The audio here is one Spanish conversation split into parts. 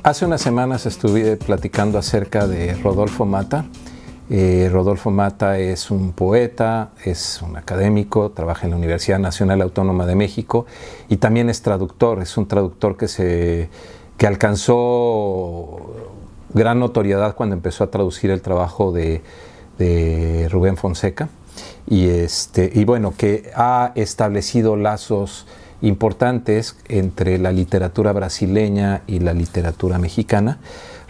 Hace unas semanas estuve platicando acerca de Rodolfo Mata. Rodolfo Mata es un poeta, es un académico, trabaja en la Universidad Nacional Autónoma de México y también es traductor. Es un traductor que alcanzó gran notoriedad cuando empezó a traducir el trabajo de Rubén Fonseca y bueno, que ha establecido lazos importantes entre la literatura brasileña y la literatura mexicana.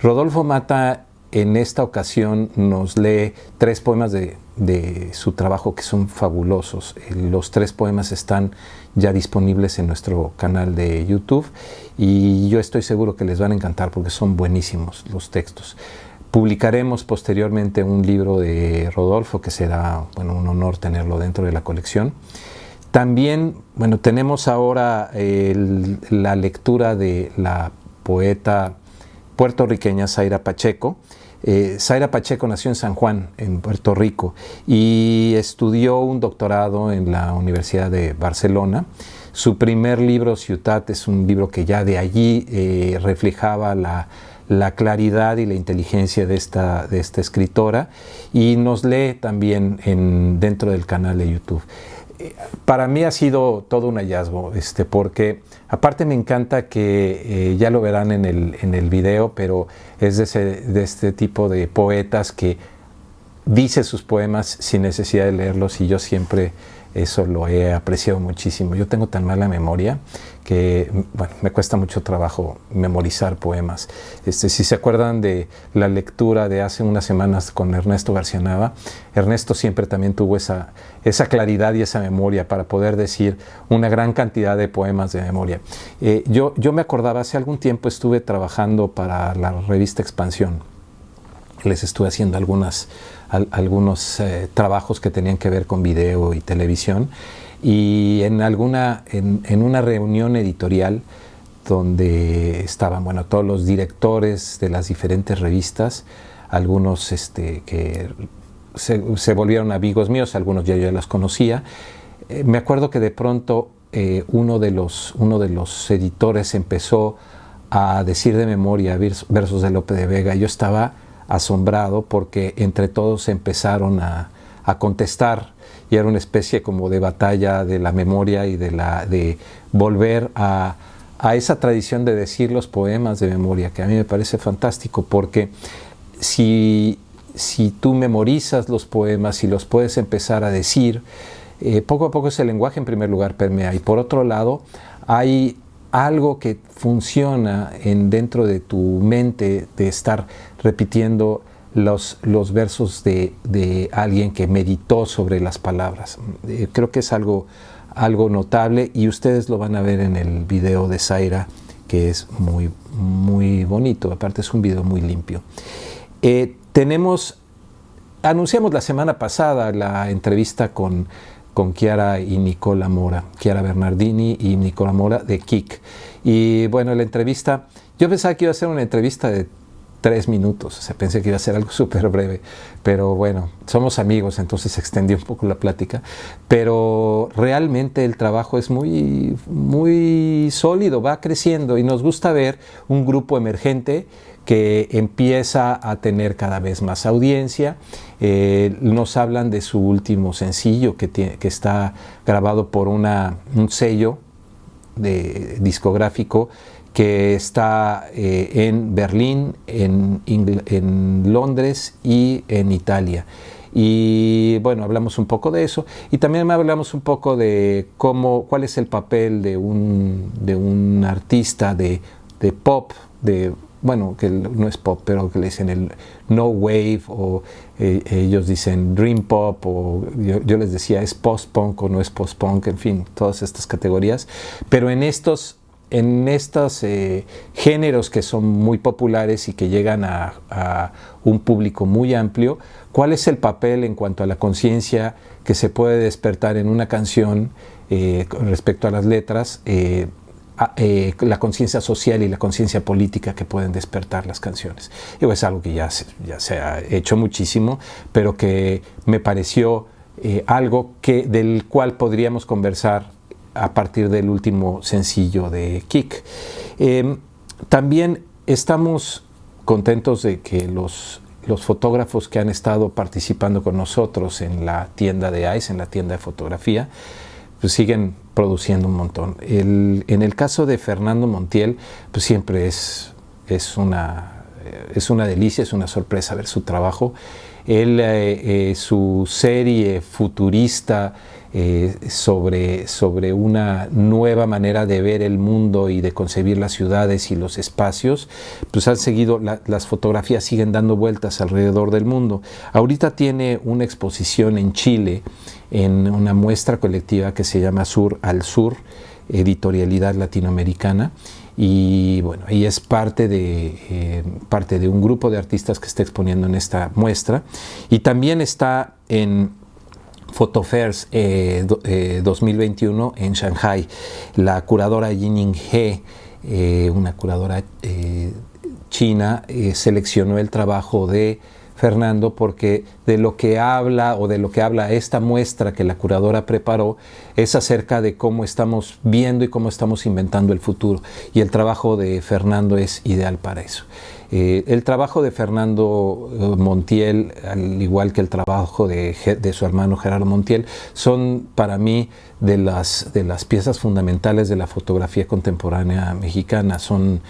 Rodolfo Mata en esta ocasión nos lee 3 poemas de su trabajo que son fabulosos. Los 3 poemas están ya disponibles en nuestro canal de YouTube y yo estoy seguro que les van a encantar porque son buenísimos los textos. Publicaremos posteriormente un libro de Rodolfo que será, bueno, un honor tenerlo dentro de la colección. También, bueno, tenemos ahora la lectura de la poeta puertorriqueña Zaira Pacheco. Zaira Pacheco nació en San Juan, en Puerto Rico, y estudió un doctorado en la Universidad de Barcelona. Su primer libro, Ciutat, es un libro que ya de allí reflejaba la claridad y la inteligencia de esta escritora, y nos lee también dentro del canal de YouTube. Para mí ha sido todo un hallazgo, porque aparte me encanta que ya lo verán en el video, pero es de este tipo de poetas que dice sus poemas sin necesidad de leerlos, y yo siempre eso lo he apreciado muchísimo. Yo tengo tan mala memoria que, bueno, me cuesta mucho trabajo memorizar poemas. Si se acuerdan de la lectura de hace unas semanas con Ernesto García Nava, Ernesto siempre también tuvo esa claridad y esa memoria para poder decir una gran cantidad de poemas de memoria. Yo me acordaba, hace algún tiempo estuve trabajando para la revista Expansión. Les estuve haciendo algunos trabajos que tenían que ver con video y televisión, y en una reunión editorial donde estaban, bueno, todos los directores de las diferentes revistas, algunos que se volvieron amigos míos, algunos ya yo los conocía. Me acuerdo que de pronto uno de los editores empezó a decir de memoria versos de Lope de Vega. Yo estaba asombrado porque entre todos empezaron a contestar, y era una especie como de batalla de la memoria y de volver a esa tradición de decir los poemas de memoria, que a mí me parece fantástico, porque si tú memorizas los poemas y los puedes empezar a decir, poco a poco ese lenguaje en primer lugar permea, y por otro lado hay algo que funciona dentro de tu mente de estar repitiendo los versos de alguien que meditó sobre las palabras. Creo que es algo notable, y ustedes lo van a ver en el video de Zaira, que es muy, muy bonito. Aparte es un video muy limpio. Anunciamos la semana pasada la entrevista con Chiara y Nicola Mora, Chiara Bernardini y Nicola Mora de Kik. Y bueno, la entrevista, yo pensaba que iba a ser una entrevista de 3 minutos, o sea, pensé que iba a ser algo súper breve, pero bueno, somos amigos, entonces se extendió un poco la plática, pero realmente el trabajo es muy, muy sólido, va creciendo, y nos gusta ver un grupo emergente que empieza a tener cada vez más audiencia. Nos hablan de su último sencillo que está grabado por un sello discográfico que está en Berlín, en Londres y en Italia. Y bueno, hablamos un poco de eso, y también hablamos un poco de cuál es el papel de un artista de pop, bueno, que no es pop, pero que le dicen el no wave, o ellos dicen dream pop, o yo les decía es post-punk o no es post-punk, en fin, todas estas categorías. Pero en estos géneros que son muy populares y que llegan a un público muy amplio, ¿cuál es el papel en cuanto a la conciencia que se puede despertar en una canción respecto a las letras? La conciencia social y la conciencia política que pueden despertar las canciones. Es algo que ya se ha hecho muchísimo, pero que me pareció algo del cual podríamos conversar a partir del último sencillo de Kik. También estamos contentos de que los fotógrafos que han estado participando con nosotros en la tienda de ICE, en la tienda de fotografía, pues siguen produciendo un montón. En el caso de Fernando Montiel, pues siempre es una delicia, es una sorpresa ver su trabajo. Su serie futurista sobre una nueva manera de ver el mundo y de concebir las ciudades y los espacios, pues han seguido, las fotografías siguen dando vueltas alrededor del mundo. Ahorita tiene una exposición en Chile, en una muestra colectiva que se llama Sur al Sur, Editorialidad Latinoamericana, y bueno, ella es parte de un grupo de artistas que está exponiendo en esta muestra, y también está en Photofairs 2021 en Shanghai. La curadora Yining He, una curadora china, seleccionó el trabajo de Fernando porque de lo que habla esta muestra que la curadora preparó es acerca de cómo estamos viendo y cómo estamos inventando el futuro, y el trabajo de Fernando es ideal para eso. El trabajo de Fernando Montiel, al igual que el trabajo de su hermano Gerardo Montiel, son para mí de las piezas fundamentales de la fotografía contemporánea mexicana. Son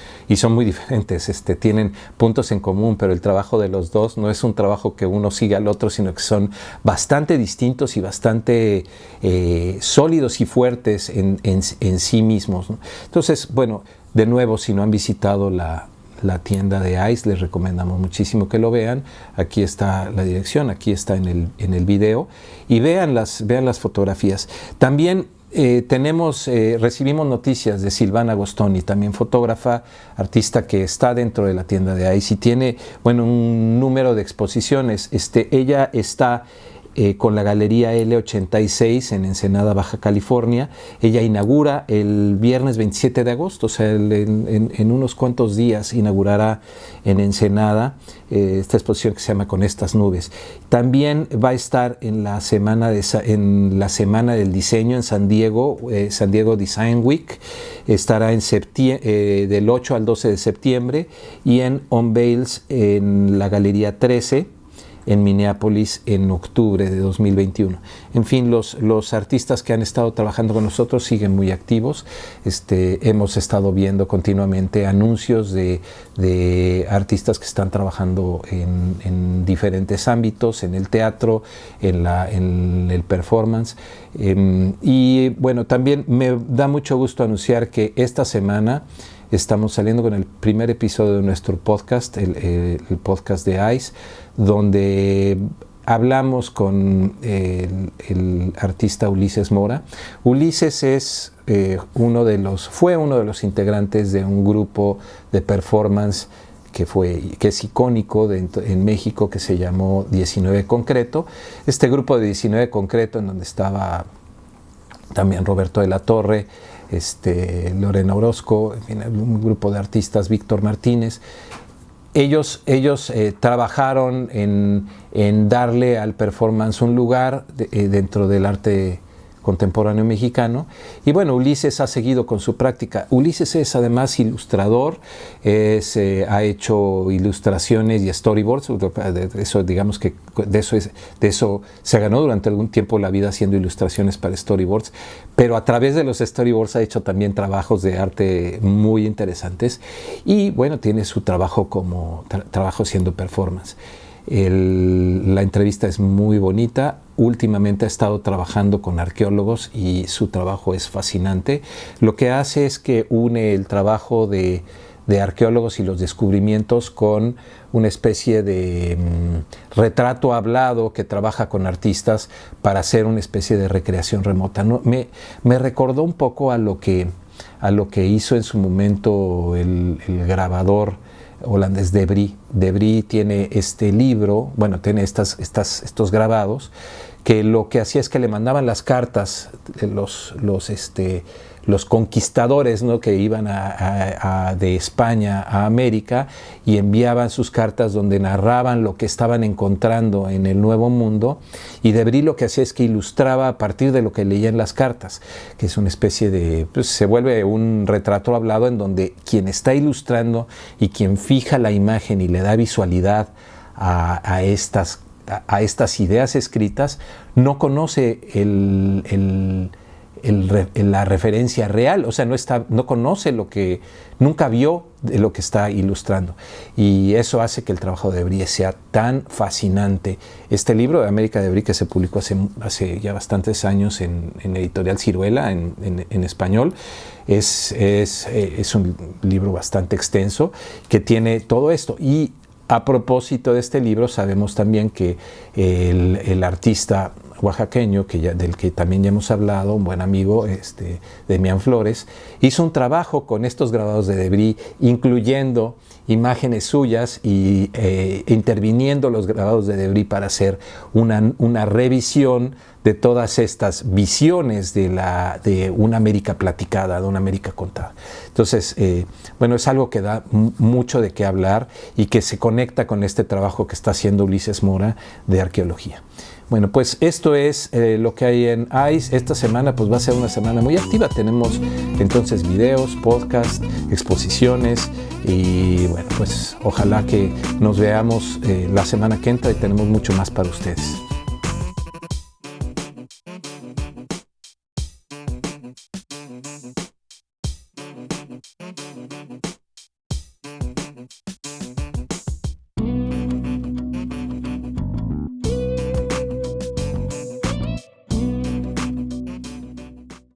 muy diferentes, tienen puntos en común, pero el trabajo de los dos no es un trabajo que uno siga al otro, sino que son bastante distintos y bastante sólidos y fuertes en sí mismos, ¿no? Entonces, bueno, de nuevo, si no han visitado la tienda de ICE, les recomendamos muchísimo que lo vean. Aquí está la dirección, aquí está en el video, y vean las fotografías. También recibimos noticias de Silvana Agostoni, también fotógrafa, artista que está dentro de la tienda de ICE y tiene, bueno, un número de exposiciones. Ella está con la Galería L86 en Ensenada, Baja California. Ella inaugura el viernes 27 de agosto, o sea, en unos cuantos días inaugurará en Ensenada esta exposición que se llama Con estas nubes. También va a estar en la semana del diseño en San Diego, San Diego Design Week. Estará del 8 al 12 de septiembre, y en Unveils en la Galería 13 en Minneapolis en octubre de 2021. En fin, los artistas que han estado trabajando con nosotros siguen muy activos. Hemos estado viendo continuamente anuncios de artistas que están trabajando en diferentes ámbitos, en el teatro, en el performance. Y bueno, también me da mucho gusto anunciar que esta semana estamos saliendo con el primer episodio de nuestro podcast, el podcast de ICE, donde hablamos con el artista Ulises Mora. Ulises fue uno de los integrantes de un grupo de performance que es icónico en México, que se llamó 19 Concreto. Este grupo de 19 Concreto, en donde estaba también Roberto de la Torre, Lorena Orozco, en fin, un grupo de artistas, Víctor Martínez. Ellos trabajaron en darle al performance un lugar dentro del arte contemporáneo mexicano. Y bueno, Ulises ha seguido con su práctica. Ulises es además ilustrador, ha hecho ilustraciones y storyboards. Eso, digamos que de eso se ganó durante algún tiempo la vida haciendo ilustraciones para storyboards, pero a través de los storyboards ha hecho también trabajos de arte muy interesantes. Y bueno, tiene su trabajo como trabajo haciendo performance. La entrevista es muy bonita. Últimamente ha estado trabajando con arqueólogos y su trabajo es fascinante. Lo que hace es que une el trabajo de arqueólogos y los descubrimientos con una especie de retrato hablado que trabaja con artistas para hacer una especie de recreación remota. ¿No? Me recordó un poco a lo que hizo en su momento el grabador holandés De Bry. De Bry tiene este libro, bueno, tiene estos grabados, que lo que hacía es que le mandaban las cartas, los los conquistadores, ¿no?, que iban de España a América y enviaban sus cartas donde narraban lo que estaban encontrando en el Nuevo Mundo, y de Bry lo que hacía es que ilustraba a partir de lo que leía en las cartas, que es una especie de, pues se vuelve un retrato hablado en donde quien está ilustrando y quien fija la imagen y le da visualidad a estas ideas escritas no conoce la referencia real, o sea, no conoce nunca vio de lo que está ilustrando, y eso hace que el trabajo de Bry sea tan fascinante. Este libro de América de Bry, que se publicó hace ya bastantes años en Editorial Ciruela en español, es un libro bastante extenso que tiene todo esto. Y a propósito de este libro, sabemos también que el artista oaxaqueño, del que también ya hemos hablado, un buen amigo, Demián Flores, hizo un trabajo con estos grabados de Bry, incluyendo imágenes suyas y interviniendo los grabados de Bry para hacer una revisión de todas estas visiones de una América platicada, de una América contada. Entonces, bueno, es algo que da mucho de qué hablar y que se conecta con este trabajo que está haciendo Ulises Mora de arqueología. Bueno, pues esto es lo que hay en ICE. Esta semana pues va a ser una semana muy activa. Tenemos entonces videos, podcasts, exposiciones, y bueno, pues ojalá que nos veamos la semana que entra, y tenemos mucho más para ustedes.